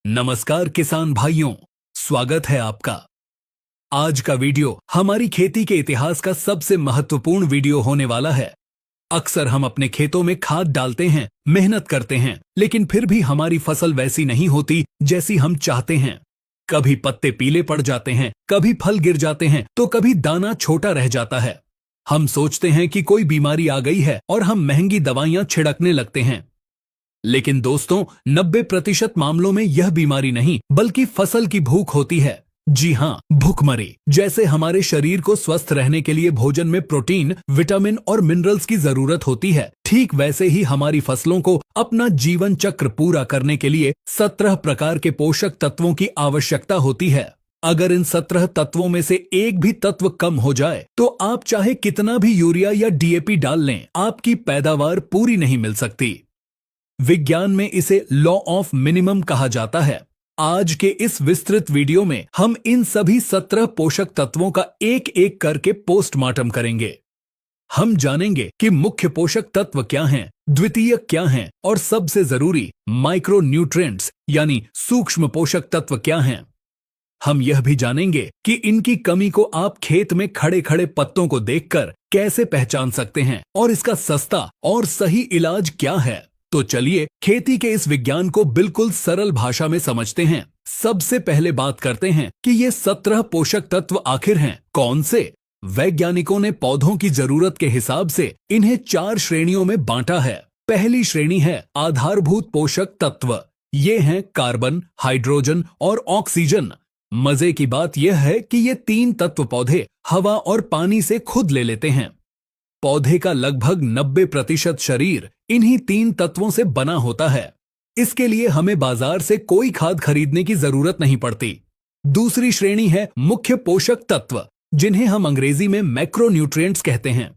नमस्कार किसान भाइयों, स्वागत है आपका। आज का वीडियो हमारी खेती के इतिहास का सबसे महत्वपूर्ण वीडियो होने वाला है। अक्सर हम अपने खेतों में खाद डालते हैं, मेहनत करते हैं, लेकिन फिर भी हमारी फसल वैसी नहीं होती जैसी हम चाहते हैं। कभी पत्ते पीले पड़ जाते हैं, कभी फल गिर जाते हैं, तो कभी दाना छोटा रह जाता है। हम सोचते हैं कि कोई बीमारी आ गई है और हम महंगी दवाइयां छिड़कने लगते हैं। लेकिन दोस्तों, 90% मामलों में यह बीमारी नहीं बल्कि फसल की भूख होती है। जी हाँ, भूखमरी। जैसे हमारे शरीर को स्वस्थ रहने के लिए भोजन में प्रोटीन, विटामिन और मिनरल्स की जरूरत होती है, ठीक वैसे ही हमारी फसलों को अपना जीवन चक्र पूरा करने के लिए 17 प्रकार के पोषक तत्वों की आवश्यकता होती है। अगर इन 17 तत्वों में से एक भी तत्व कम हो जाए तो आप चाहे कितना भी यूरिया या डीएपी डाल लें, आपकी पैदावार पूरी नहीं मिल सकती। विज्ञान में इसे लॉ ऑफ मिनिमम कहा जाता है। आज के इस विस्तृत वीडियो में हम इन सभी 17 पोषक तत्वों का एक एक करके पोस्टमार्टम करेंगे। हम जानेंगे कि मुख्य पोषक तत्व क्या हैं, द्वितीयक क्या हैं और सबसे जरूरी माइक्रो न्यूट्रिएंट्स यानी सूक्ष्म पोषक तत्व क्या हैं। हम यह भी जानेंगे कि इनकी कमी को आप खेत में खड़े खड़े पत्तों को देखकर कैसे पहचान सकते हैं और इसका सस्ता और सही इलाज क्या है। तो चलिए खेती के इस विज्ञान को बिल्कुल सरल भाषा में समझते हैं। सबसे पहले बात करते हैं कि ये 17 पोषक तत्व आखिर हैं कौन से। वैज्ञानिकों ने पौधों की जरूरत के हिसाब से इन्हें 4 श्रेणियों में बांटा है। पहली श्रेणी है आधारभूत पोषक तत्व। ये हैं कार्बन, हाइड्रोजन और ऑक्सीजन। मजे की बात यह है कि ये 3 तत्व पौधे हवा और पानी से खुद ले लेते हैं। पौधे का लगभग 90% शरीर इन्हीं 3 तत्वों से बना होता है। इसके लिए हमें बाजार से कोई खाद खरीदने की जरूरत नहीं पड़ती। दूसरी श्रेणी है मुख्य पोषक तत्व, जिन्हें हम अंग्रेजी में मैक्रोन्यूट्रिएंट्स कहते हैं।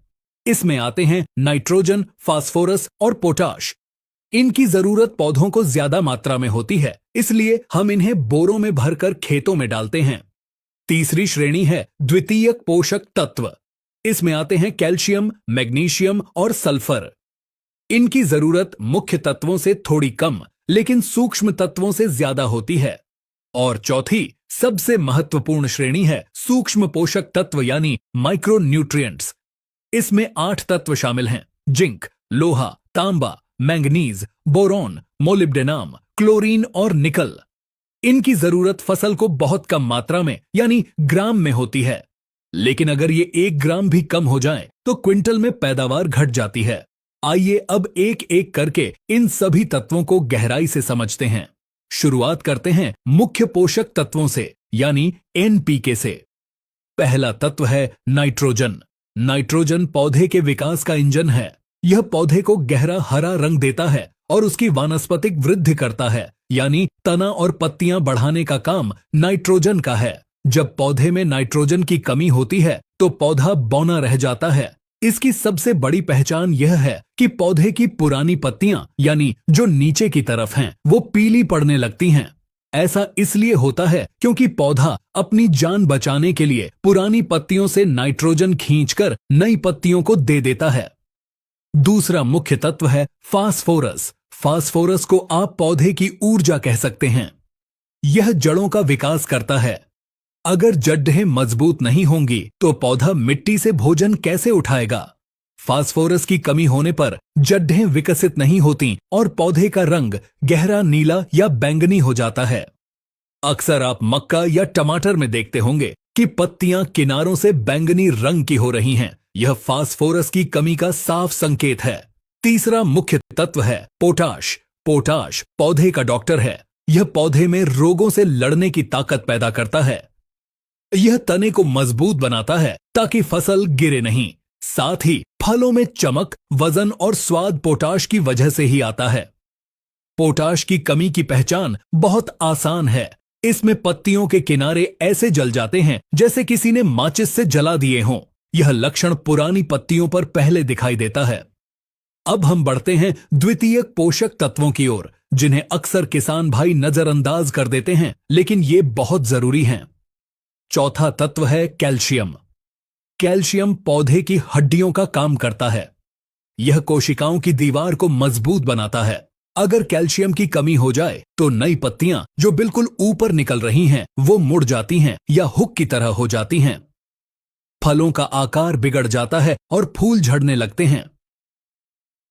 इसमें आते हैं नाइट्रोजन, फास्फोरस और पोटाश। इनकी जरूरत पौधों को ज्यादा मात्रा में होती है, इसलिए हम इन्हें बोरों में भरकर खेतों में डालते हैं। तीसरी श्रेणी है द्वितीयक पोषक तत्व। इसमें आते हैं कैल्शियम, मैग्नीशियम और सल्फर। इनकी जरूरत मुख्य तत्वों से थोड़ी कम लेकिन सूक्ष्म तत्वों से ज्यादा होती है। और चौथी सबसे महत्वपूर्ण श्रेणी है सूक्ष्म पोषक तत्व यानी माइक्रो न्यूट्रिएंट्स। इसमें 8 तत्व शामिल हैं: जिंक, लोहा, तांबा, मैंगनीज, बोरॉन, मोलिब्डेनम, क्लोरीन और निकल। इनकी जरूरत फसल को बहुत कम मात्रा में यानी ग्राम में होती है, लेकिन अगर ये 1 ग्राम भी कम हो जाए तो क्विंटल में पैदावार घट जाती है। आइए अब एक एक करके इन सभी तत्वों को गहराई से समझते हैं। शुरुआत करते हैं मुख्य पोषक तत्वों से यानी एनपीके से। पहला तत्व है नाइट्रोजन। नाइट्रोजन पौधे के विकास का इंजन है। यह पौधे को गहरा हरा रंग देता है और उसकी वानस्पतिक वृद्धि करता है, यानी तना और पत्तियां बढ़ाने का काम नाइट्रोजन का है। जब पौधे में नाइट्रोजन की कमी होती है तो पौधा बौना रह जाता है। इसकी सबसे बड़ी पहचान यह है कि पौधे की पुरानी पत्तियां यानी जो नीचे की तरफ हैं, वो पीली पड़ने लगती हैं। ऐसा इसलिए होता है क्योंकि पौधा अपनी जान बचाने के लिए पुरानी पत्तियों से नाइट्रोजन खींचकर नई पत्तियों को दे देता है। दूसरा मुख्य तत्व है फास्फोरस। फास्फोरस को आप पौधे की ऊर्जा कह सकते हैं। यह जड़ों का विकास करता है। अगर जड़ें मजबूत नहीं होंगी तो पौधा मिट्टी से भोजन कैसे उठाएगा। फास्फोरस की कमी होने पर जड़ें विकसित नहीं होती और पौधे का रंग गहरा नीला या बैंगनी हो जाता है। अक्सर आप मक्का या टमाटर में देखते होंगे कि पत्तियां किनारों से बैंगनी रंग की हो रही हैं। यह फास्फोरस की कमी का साफ संकेत है। तीसरा मुख्य तत्व है पोटाश। पोटाश पौधे का डॉक्टर है। यह पौधे में रोगों से लड़ने की ताकत पैदा करता है। यह तने को मजबूत बनाता है ताकि फसल गिरे नहीं। साथ ही फलों में चमक, वजन और स्वाद पोटाश की वजह से ही आता है। पोटाश की कमी की पहचान बहुत आसान है। इसमें पत्तियों के किनारे ऐसे जल जाते हैं जैसे किसी ने माचिस से जला दिए हों। यह लक्षण पुरानी पत्तियों पर पहले दिखाई देता है। अब हम बढ़ते हैं द्वितीयक पोषक तत्वों की ओर, जिन्हें अक्सर किसान भाई नजरअंदाज कर देते हैं, लेकिन ये बहुत जरूरी हैं। चौथा तत्व है कैल्शियम। कैल्शियम पौधे की हड्डियों का काम करता है। यह कोशिकाओं की दीवार को मजबूत बनाता है। अगर कैल्शियम की कमी हो जाए तो नई पत्तियां जो बिल्कुल ऊपर निकल रही हैं वो मुड़ जाती हैं या हुक की तरह हो जाती हैं। फलों का आकार बिगड़ जाता है और फूल झड़ने लगते हैं।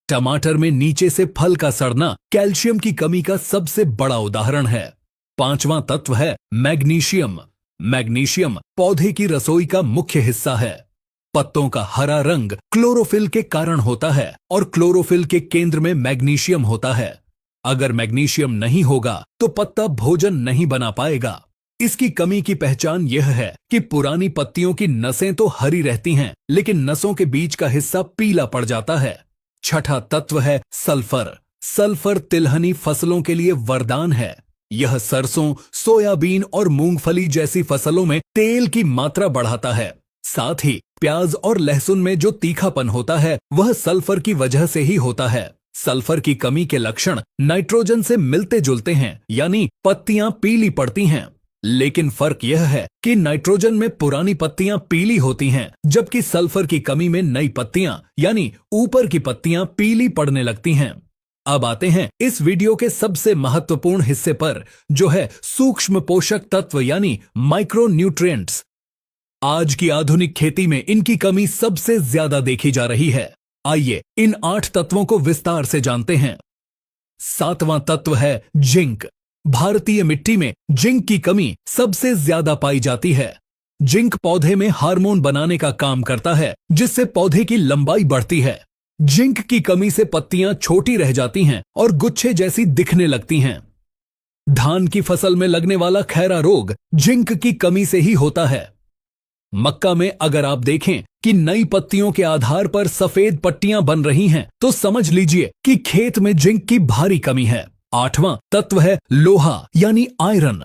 टमाटर में नीचे से फल का सड़ना कैल्शियम की कमी का सबसे बड़ा उदाहरण है। पांचवां तत्व है मैग्नीशियम। मैग्नीशियम पौधे की रसोई का मुख्य हिस्सा है। पत्तों का हरा रंग क्लोरोफिल के कारण होता है और क्लोरोफिल के केंद्र में मैग्नीशियम होता है। अगर मैग्नीशियम नहीं होगा तो पत्ता भोजन नहीं बना पाएगा। इसकी कमी की पहचान यह है कि पुरानी पत्तियों की नसें तो हरी रहती हैं, लेकिन नसों के बीच का हिस्सा पीला पड़ जाता है। छठा तत्व है सल्फर। सल्फर तिलहनी फसलों के लिए वरदान है। यह सरसों, सोयाबीन और मूंगफली जैसी फसलों में तेल की मात्रा बढ़ाता है। साथ ही प्याज और लहसुन में जो तीखापन होता है वह सल्फर की वजह से ही होता है। सल्फर की कमी के लक्षण नाइट्रोजन से मिलते जुलते हैं, यानी पत्तियां पीली पड़ती हैं। लेकिन फर्क यह है कि नाइट्रोजन में पुरानी पत्तियां पीली होती हैं, जबकि सल्फर की कमी में नई पत्तियां यानी ऊपर की पत्तियां पीली पड़ने लगती हैं। अब आते हैं इस वीडियो के सबसे महत्वपूर्ण हिस्से पर, जो है सूक्ष्म पोषक तत्व यानी माइक्रो न्यूट्रिएंट्स। आज की आधुनिक खेती में इनकी कमी सबसे ज्यादा देखी जा रही है। आइए इन 8 तत्वों को विस्तार से जानते हैं। सातवां तत्व है जिंक। भारतीय मिट्टी में जिंक की कमी सबसे ज्यादा पाई जाती है। जिंक पौधे में हार्मोन बनाने का काम करता है, जिससे पौधे की लंबाई बढ़ती है। जिंक की कमी से पत्तियां छोटी रह जाती हैं और गुच्छे जैसी दिखने लगती हैं। धान की फसल में लगने वाला खैरा रोग जिंक की कमी से ही होता है। मक्का में अगर आप देखें कि नई पत्तियों के आधार पर सफेद पट्टियां बन रही हैं, तो समझ लीजिए कि खेत में जिंक की भारी कमी है। आठवां तत्व है लोहा यानी आयरन।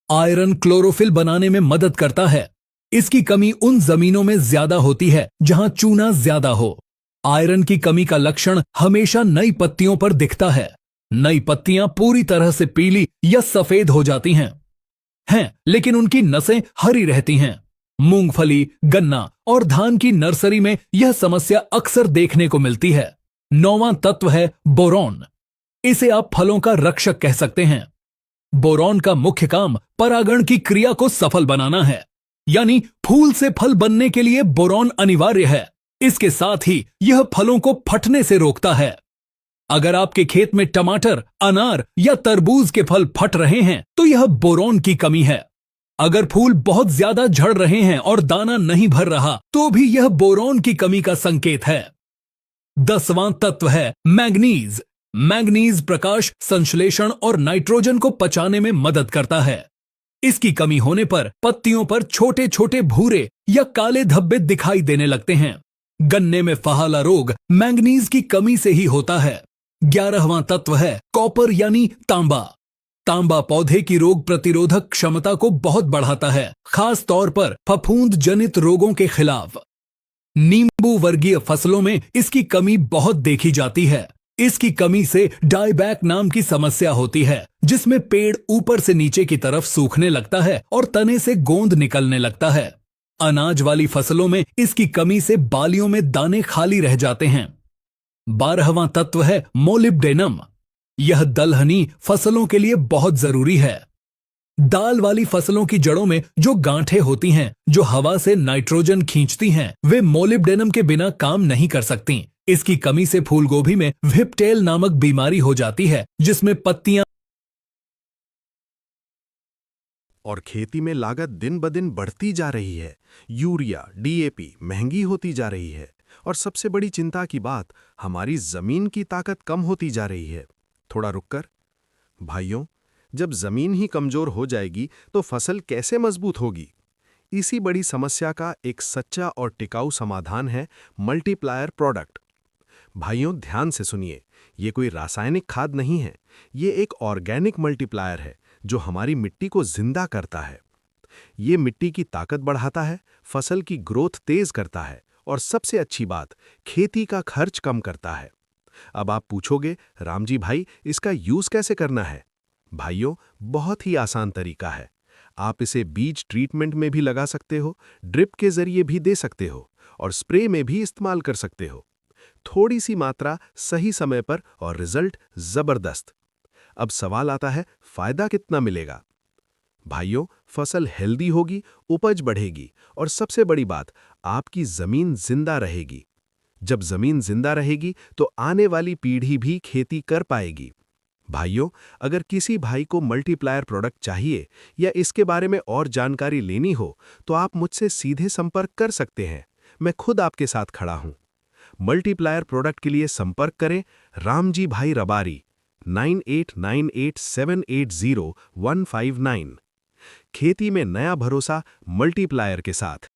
आयरन क्लोरोफिल बनाने में मदद करता है। इसकी कमी उन जमीनों में ज्यादा होती है जहां चूना ज्यादा हो। आयरन की कमी का लक्षण हमेशा नई पत्तियों पर दिखता है। नई पत्तियां पूरी तरह से पीली या सफेद हो जाती हैं, लेकिन उनकी नसें हरी रहती हैं। मूंगफली, गन्ना और धान की नर्सरी में यह समस्या अक्सर देखने को मिलती है। नौवां तत्व है बोरॉन। इसे आप फलों का रक्षक कह सकते हैं। बोरॉन का मुख्य काम परागण की क्रिया को सफल बनाना है, यानी फूल से फल बनने के लिए बोरॉन अनिवार्य है। इसके साथ ही यह फलों को फटने से रोकता है। अगर आपके खेत में टमाटर, अनार या तरबूज के फल फट रहे हैं तो यह बोरॉन की कमी है। अगर फूल बहुत ज्यादा झड़ रहे हैं और दाना नहीं भर रहा तो भी यह बोरॉन की कमी का संकेत है। 10वां तत्व है मैग्नीज। मैग्नीज प्रकाश संश्लेषण और नाइट्रोजन को पचाने में मदद करता है। इसकी कमी होने पर पत्तियों पर छोटे छोटे भूरे या काले धब्बे दिखाई देने लगते हैं। गन्ने में फहाला रोग मैग्नीज की कमी से ही होता है। 11वां तत्व है कॉपर यानी तांबा। तांबा पौधे की रोग प्रतिरोधक क्षमता को बहुत बढ़ाता है, खास तौर पर फफूंद जनित रोगों के खिलाफ। नींबू वर्गीय फसलों में इसकी कमी बहुत देखी जाती है। इसकी कमी से डाईबैक नाम की समस्या होती है, जिसमें पेड़ ऊपर से नीचे की तरफ सूखने लगता है और तने से गोंद निकलने लगता है। अनाज वाली फसलों में इसकी कमी से बालियों में दाने खाली रह जाते हैं। 12वां तत्व है मोलिब्डेनम। यह दलहनी फसलों के लिए बहुत जरूरी है। दाल वाली फसलों की जड़ों में जो गांठें होती हैं, जो हवा से नाइट्रोजन खींचती हैं, वे मोलिब्डेनम के बिना काम नहीं कर सकती। इसकी कमी से फूलगोभी में व्हिपटेल नामक बीमारी हो जाती है, जिसमें पत्तियां और खेती में लागत दिन ब दिन बढ़ती जा रही है। यूरिया, डीएपी महंगी होती जा रही है और सबसे बड़ी चिंता की बात, हमारी जमीन की ताकत कम होती जा रही है। थोड़ा रुककर भाइयों, जब जमीन ही कमजोर हो जाएगी तो फसल कैसे मजबूत होगी? इसी बड़ी समस्या का एक सच्चा और टिकाऊ समाधान है मल्टीप्लायर प्रोडक्ट। भाइयों ध्यान से सुनिए, ये कोई रासायनिक खाद नहीं है, ये एक ऑर्गेनिक मल्टीप्लायर है जो हमारी मिट्टी को जिंदा करता है। ये मिट्टी की ताकत बढ़ाता है, फसल की ग्रोथ तेज करता है और सबसे अच्छी बात, खेती का खर्च कम करता है। अब आप पूछोगे, राम जी भाई इसका यूज कैसे करना है? भाइयों बहुत ही आसान तरीका है। आप इसे बीज ट्रीटमेंट में भी लगा सकते हो, ड्रिप के जरिए भी दे सकते हो और स्प्रे में भी इस्तेमाल कर सकते हो। थोड़ी सी मात्रा, सही समय पर और रिजल्ट जबरदस्त। अब सवाल आता है, फायदा कितना मिलेगा? भाइयों, फसल हेल्दी होगी, उपज बढ़ेगी और सबसे बड़ी बात, आपकी जमीन जिंदा रहेगी। जब जमीन जिंदा रहेगी तो आने वाली पीढ़ी भी खेती कर पाएगी। भाइयों, अगर किसी भाई को मल्टीप्लायर प्रोडक्ट चाहिए या इसके बारे में और जानकारी लेनी हो तो आप मुझसे सीधे संपर्क कर सकते हैं। मैं खुद आपके साथ खड़ा हूं। मल्टीप्लायर प्रोडक्ट के लिए संपर्क करें रामजी भाई रबारी 9898780159। खेती में नया भरोसा मल्टीप्लायर के साथ।